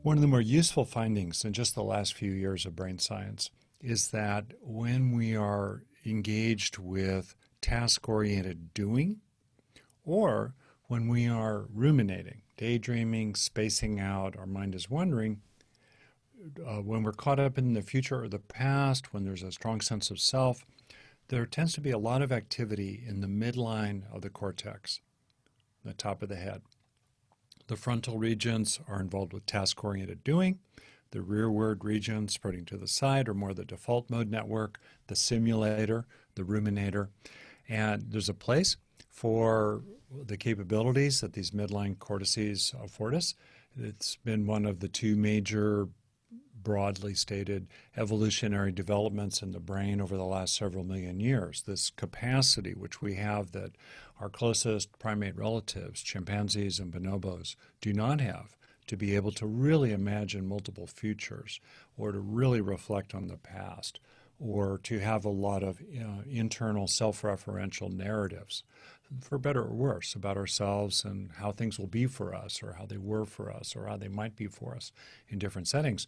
One of the more useful findings in just the last few years of brain science is that when we are engaged with task-oriented doing, or when we are ruminating, daydreaming, spacing out, our mind is wandering, when we're caught up in the future or the past, when there's a strong sense of self, there tends to be a lot of activity in the midline of the cortex, the top of the head. The frontal regions are involved with task-oriented doing. The rearward regions spreading to the side are more the default mode network, the simulator, the ruminator. And there's a place for the capabilities that these midline cortices afford us. It's been one of the two major broadly stated evolutionary developments in the brain over the last several million years. This capacity which we have that our closest primate relatives, chimpanzees and bonobos, do not have, to be able to really imagine multiple futures, or to really reflect on the past, or to have a lot of internal self-referential narratives, for better or worse, about ourselves and how things will be for us, or how they were for us, or how they might be for us in different settings.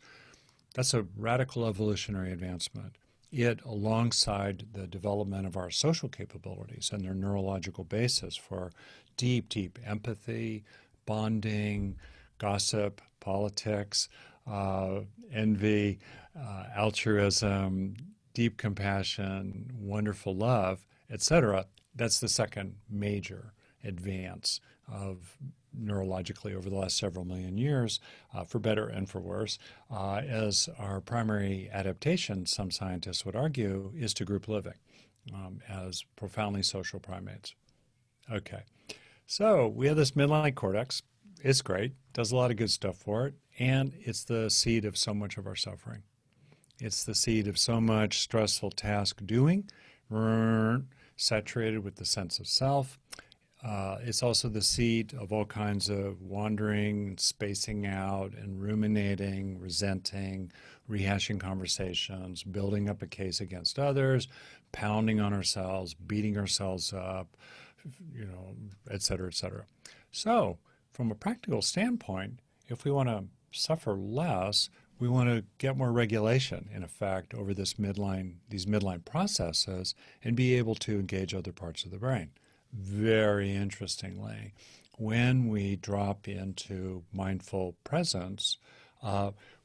That's a radical evolutionary advancement. It, alongside the development of our social capabilities and their neurological basis for deep, deep empathy, bonding, gossip, politics, envy, altruism, deep compassion, wonderful love, etc. That's the second major advance of neurologically over the last several million years, for better and for worse, as our primary adaptation, some scientists would argue, is to group living as profoundly social primates. Okay, so we have this midline cortex. It's great, does a lot of good stuff for it, and it's the seat of so much of our suffering. It's the seat of so much stressful task doing, saturated with the sense of self. It's also the seat of all kinds of wandering, spacing out, and ruminating, resenting, rehashing conversations, building up a case against others, pounding on ourselves, beating ourselves up, et cetera, et cetera. So, from a practical standpoint, if we want to suffer less, we want to get more regulation, in effect, over these midline processes, and be able to engage other parts of the brain. Very interestingly, when we drop into mindful presence,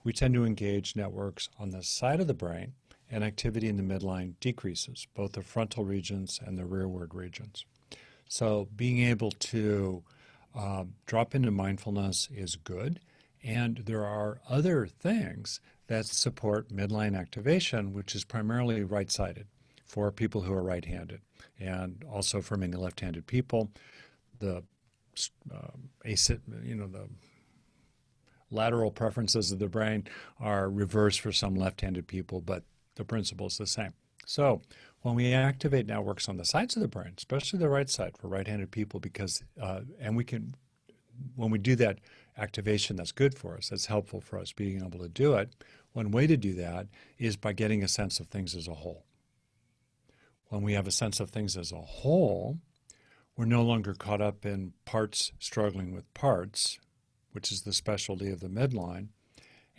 we tend to engage networks on the side of the brain, and activity in the midline decreases, both the frontal regions and the rearward regions. So being able to drop into mindfulness is good, and there are other things that support midline activation, which is primarily right-sided for people who are right-handed, and also for many left-handed people. The the lateral preferences of the brain are reversed for some left-handed people, but the principle is the same. So when we activate networks on the sides of the brain, especially the right side for right-handed people, when we do that activation, that's good for us, that's helpful for us being able to do it. One way to do that is by getting a sense of things as a whole. When we have a sense of things as a whole, we're no longer caught up in parts struggling with parts, which is the specialty of the midline.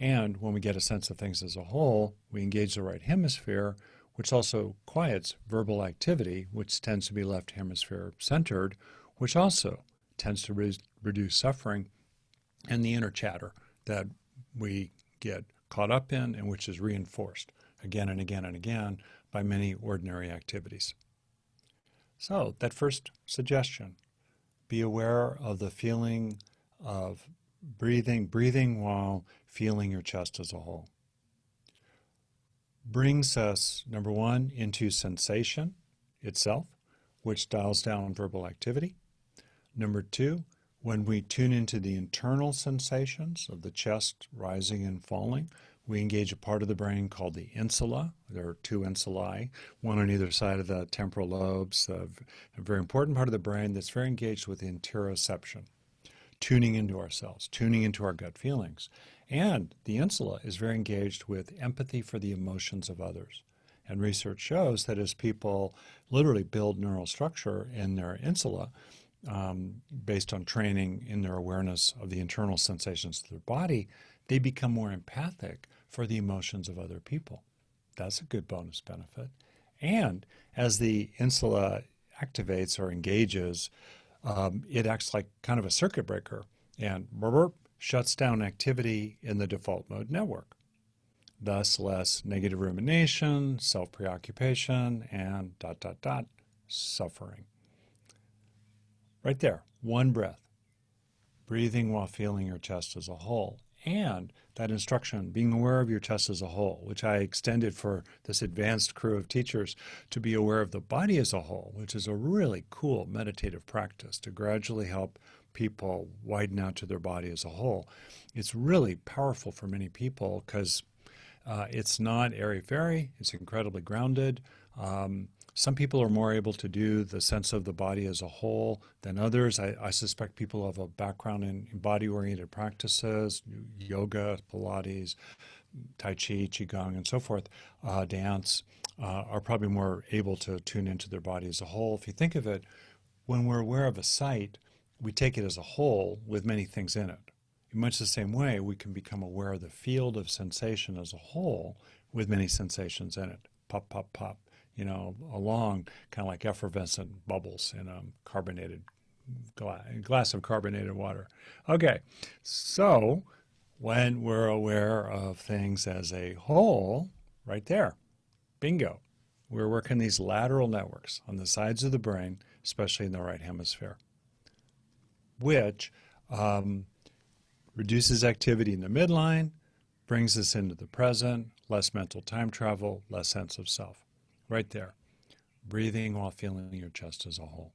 And when we get a sense of things as a whole, we engage the right hemisphere, which also quiets verbal activity, which tends to be left hemisphere centered, which also tends to reduce suffering, and the inner chatter that we get caught up in and which is reinforced again and again and again by many ordinary activities. So that first suggestion, be aware of the feeling of breathing while feeling your chest as a whole. Brings us, number one, into sensation itself, which dials down verbal activity. Number two, when we tune into the internal sensations of the chest rising and falling, we engage a part of the brain called the insula. There are two insulae, one on either side of the temporal lobes, a very important part of the brain that's very engaged with interoception, tuning into ourselves, tuning into our gut feelings. And the insula is very engaged with empathy for the emotions of others. And research shows that as people literally build neural structure in their insula, based on training in their awareness of the internal sensations of their body, they become more empathic for the emotions of other people. That's a good bonus benefit. And as the insula activates or engages, it acts like kind of a circuit breaker and shuts down activity in the default mode network. Thus, less negative rumination, self-preoccupation, and ... suffering. Right there, one breath. Breathing while feeling your chest as a whole. And that instruction, being aware of your chest as a whole, which I extended for this advanced crew of teachers to be aware of the body as a whole, which is a really cool meditative practice to gradually help people widen out to their body as a whole. It's really powerful for many people because it's not airy-fairy. It's incredibly grounded. Some people are more able to do the sense of the body as a whole than others. I suspect people have a background in body-oriented practices, yoga, Pilates, Tai Chi, Qigong, and so forth, dance, are probably more able to tune into their body as a whole. If you think of it, when we're aware of a sight, we take it as a whole with many things in it. In much the same way, we can become aware of the field of sensation as a whole with many sensations in it. Pop, pop, pop. Along kind of like effervescent bubbles in a carbonated glass of carbonated water. Okay, so when we're aware of things as a whole, right there, bingo, we're working these lateral networks on the sides of the brain, especially in the right hemisphere, which reduces activity in the midline, brings us into the present, less mental time travel, less sense of self. Right there, breathing while feeling your chest as a whole.